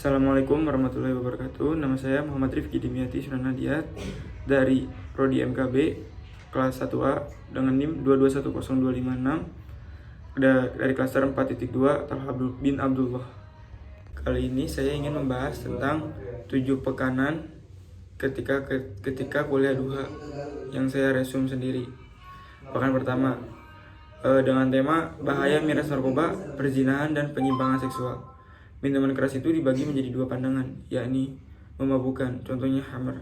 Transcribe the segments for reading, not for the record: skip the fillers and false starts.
Assalamualaikum warahmatullahi wabarakatuh. Nama saya Muhammad Rifki Dimyati Suranadiat dari Prodi MKB kelas 1A dengan NIM 2210256 dari klaster 4.2 Talha bin Abdullah. Kali ini saya ingin membahas tentang 7 pekanan ketika kuliah duha yang saya resum sendiri. Pekan pertama dengan tema bahaya miras narkoba, perzinahan dan penyimpangan seksual. Minuman keras itu dibagi menjadi 2 pandangan, yakni memabukkan, contohnya khamar.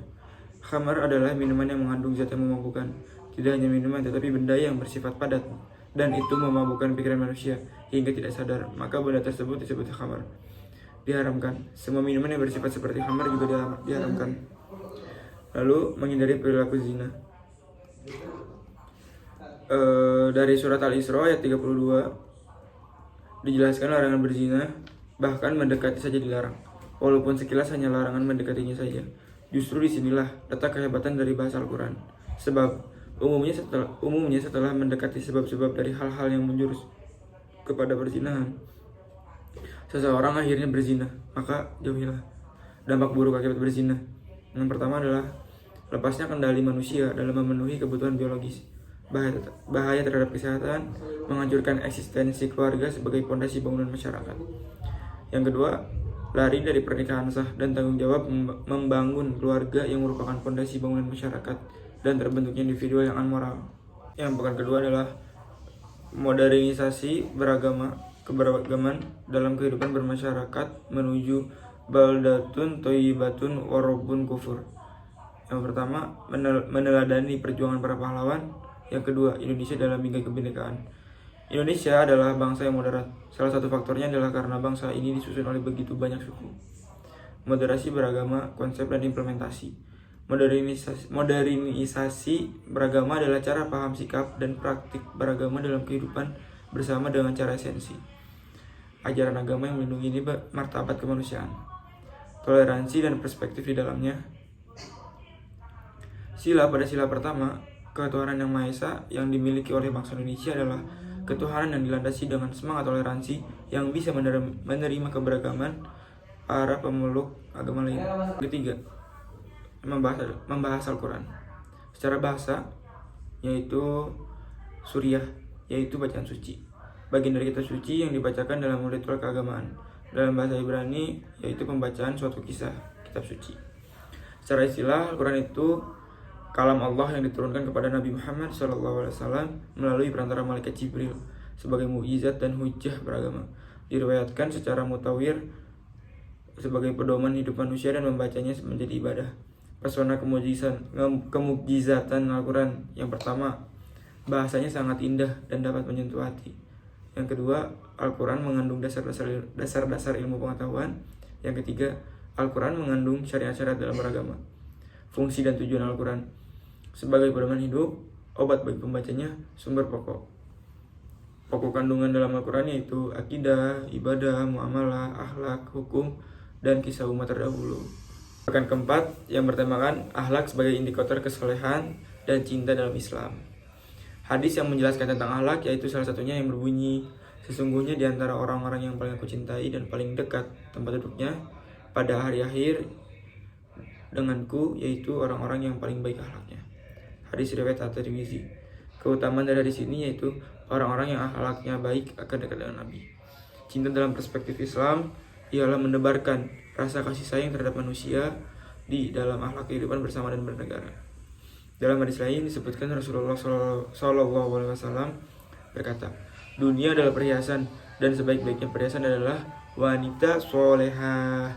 Khamar adalah minuman yang mengandung zat yang memabukkan. Tidak hanya minuman, tetapi benda yang bersifat padat, dan itu memabukkan pikiran manusia hingga tidak sadar, maka benda tersebut disebut khamar. Diharamkan. Semua minuman yang bersifat seperti khamar juga diharamkan. Lalu menghindari perilaku zina. Dari surat Al-Isra ayat 32 dijelaskan larangan berzina, bahkan mendekati saja dilarang, walaupun sekilas hanya larangan mendekatinya saja. Justru disinilah letak kehebatan dari bahasa Al-Quran. Sebab umumnya setelah mendekati sebab-sebab dari hal-hal yang menjurus kepada perzinahan, seseorang akhirnya berzina, maka jauhilah dampak buruk akibat berzina. Yang pertama adalah lepasnya kendali manusia dalam memenuhi kebutuhan biologis, bahaya terhadap kesehatan, menghancurkan eksistensi keluarga sebagai pondasi bangunan masyarakat. Yang kedua, lari dari pernikahan sah dan tanggung jawab membangun keluarga yang merupakan pondasi bangunan masyarakat dan terbentuknya individu yang amoral. Yang pekan kedua adalah modernisasi keberagaman dalam kehidupan bermasyarakat menuju baldatun thayyibatun warabun kufur. Yang pertama, meneladani perjuangan para pahlawan. Yang kedua, Indonesia dalam bingkai kebinekaan. Indonesia adalah bangsa yang moderat. Salah satu faktornya adalah karena bangsa ini disusun oleh begitu banyak suku. Moderasi beragama, konsep dan implementasi. Modernisasi beragama adalah cara paham sikap dan praktik beragama dalam kehidupan bersama dengan cara esensi. Ajaran agama yang melindungi martabat kemanusiaan, toleransi dan perspektif di dalamnya. Pada sila pertama, ketuhanan yang Maha Esa yang dimiliki oleh bangsa Indonesia adalah ketuhanan yang dilandasi dengan semangat toleransi yang bisa menerima keberagaman para pemeluk agama lain. Ketiga, membahas Al-Quran secara bahasa, yaitu suriah, yaitu bacaan suci, bagian dari kitab suci yang dibacakan dalam ritual keagamaan. Dalam bahasa Ibrani, yaitu pembacaan suatu kisah kitab suci. Secara istilah, Al-Quran itu kalam Allah yang diturunkan kepada Nabi Muhammad SAW melalui perantara malaikat Jibril sebagai mukjizat dan hujjah beragama. Diriwayatkan secara mutawir sebagai pedoman hidup manusia dan membacanya menjadi ibadah. Pesona kemukjizatan Al-Quran. Yang pertama, bahasanya sangat indah dan dapat menyentuh hati. Yang kedua, Al-Quran mengandung dasar-dasar ilmu pengetahuan. Yang ketiga, Al-Quran mengandung syariat-syariat dalam beragama. Fungsi dan tujuan Al-Quran sebagai pedoman hidup, obat bagi pembacanya, sumber pokok kandungan dalam Al-Quran yaitu akidah, ibadah, muamalah, akhlak, hukum, dan kisah umat terdahulu. Pekan keempat yang bertemakan akhlak sebagai indikator kesolehan dan cinta dalam Islam. Hadis yang menjelaskan tentang akhlak yaitu salah satunya yang berbunyi, sesungguhnya di antara orang-orang yang paling aku cintai dan paling dekat tempat duduknya pada hari akhir denganku yaitu orang-orang yang paling baik akhlaknya. Hadis riwayat At-Tirmizi. Keutamaan dari hadis ini yaitu orang-orang yang akhlaknya baik akan dekat dengan Nabi. Cinta dalam perspektif Islam ialah menebarkan rasa kasih sayang terhadap manusia di dalam akhlak kehidupan bersama dan bernegara. Dalam hadis lain disebutkan Rasulullah SAW berkata, dunia adalah perhiasan dan sebaik-baiknya perhiasan adalah wanita solehah.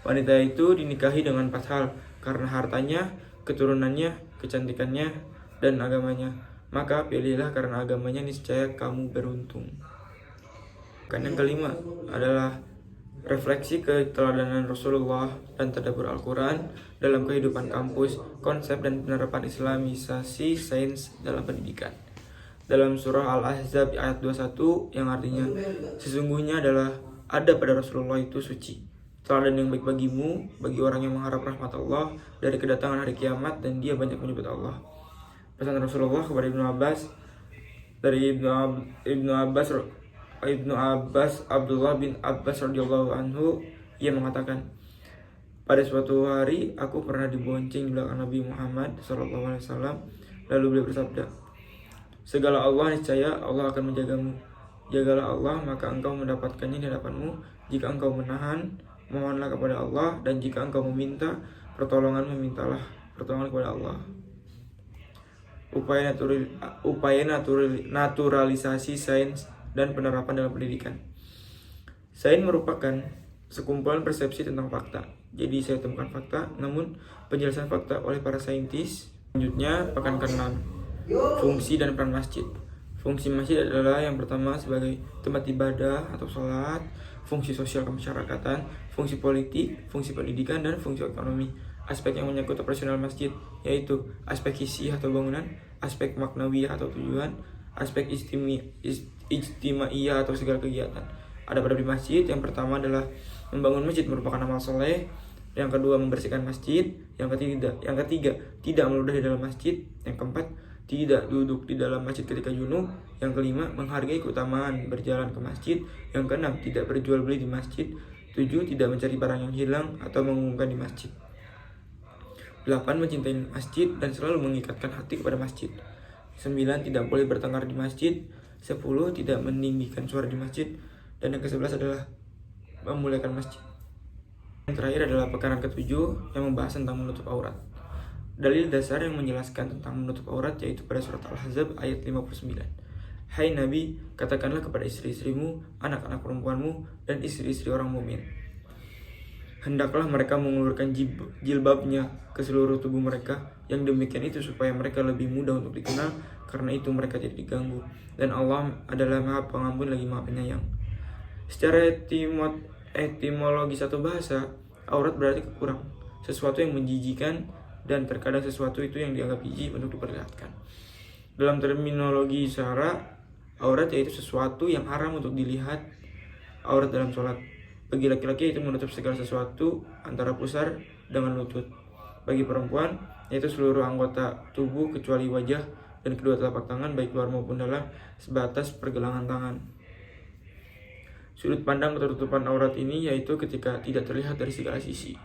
Wanita itu dinikahi dengan 4 hal, karena hartanya, keturunannya, kecantikannya, dan agamanya. Maka pilihlah karena agamanya, niscaya kamu beruntung. Kan yang kelima adalah refleksi keteladanan Rasulullah dan tadabbur Al-Quran dalam kehidupan kampus, konsep dan penerapan islamisasi sains dalam pendidikan. Dalam surah Al-Ahzab ayat 21 yang artinya, sesungguhnya adalah ada pada Rasulullah itu suci, teladan yang baik bagimu, bagi orang yang mengharap rahmat Allah dari kedatangan hari kiamat dan dia banyak menyebut Allah. Pesan Rasulullah kepada Ibnu Abbas dari Ibnu Abbas Abdullah bin Abbas radhiyallahu anhu Ia mengatakan, pada suatu hari aku pernah dibonceng di belakang Nabi Muhammad SAW. Lalu beliau bersabda, segala Allah niscaya Allah akan menjagamu. Jagalah Allah, maka engkau mendapatkannya di hadapanmu. Jika engkau menahan, mohonlah kepada Allah, dan jika engkau meminta pertolongan, memintalah pertolongan kepada Allah. Upaya naturalisasi sains dan penerapan dalam pendidikan. Sains merupakan sekumpulan persepsi tentang fakta. Jadi saya temukan fakta, namun penjelasan fakta oleh para saintis. Selanjutnya, pekan ke-6, fungsi dan peran masjid. Fungsi masjid adalah yang pertama sebagai tempat ibadah atau sholat, fungsi sosial kemasyarakatan, fungsi politik, fungsi pendidikan, dan fungsi ekonomi. Aspek yang menyangkut operasional masjid yaitu aspek hisi atau bangunan, aspek maknawiyah atau tujuan, aspek ijtimaiyah atau segala kegiatan. Ada pada di masjid. Yang pertama adalah membangun masjid merupakan amal soleh. Yang kedua, membersihkan masjid. Yang ketiga, tidak meludah di dalam masjid. Yang keempat, tidak duduk di dalam masjid ketika junub. Yang kelima, menghargai keutamaan berjalan ke masjid. Yang keenam, tidak berjual beli di masjid. 7, tidak mencari barang yang hilang atau mengumumkan di masjid. 8, mencintai masjid dan selalu mengikatkan hati kepada masjid. 9, tidak boleh bertengkar di masjid. 10, tidak meninggikan suara di masjid. Dan yang ke-11 adalah memuliakan masjid. Yang terakhir adalah perkara ke-7 yang membahas tentang menutup aurat. Dalil dasar yang menjelaskan tentang menutup aurat yaitu pada surat Al-Ahzab ayat 59. Hai Nabi, katakanlah kepada istri-istrimu, anak-anak perempuanmu, dan istri-istri orang mukmin, hendaklah mereka mengulurkan jilbabnya ke seluruh tubuh mereka. Yang demikian itu supaya mereka lebih mudah untuk dikenal, karena itu mereka tidak diganggu. Dan Allah adalah Maha Pengampun lagi Maha Penyayang. Secara etimologi satu bahasa, aurat berarti kekurang, sesuatu yang menjijikan, dan terkadang sesuatu itu yang dianggap jijik untuk diperlihatkan. Dalam terminologi syara, aurat yaitu sesuatu yang haram untuk dilihat. Aurat dalam sholat bagi laki-laki itu menutup segala sesuatu antara pusar dengan lutut. Bagi perempuan yaitu seluruh anggota tubuh kecuali wajah dan kedua telapak tangan baik luar maupun dalam sebatas pergelangan tangan. Sudut pandang ketertutupan aurat ini yaitu ketika tidak terlihat dari segala sisi.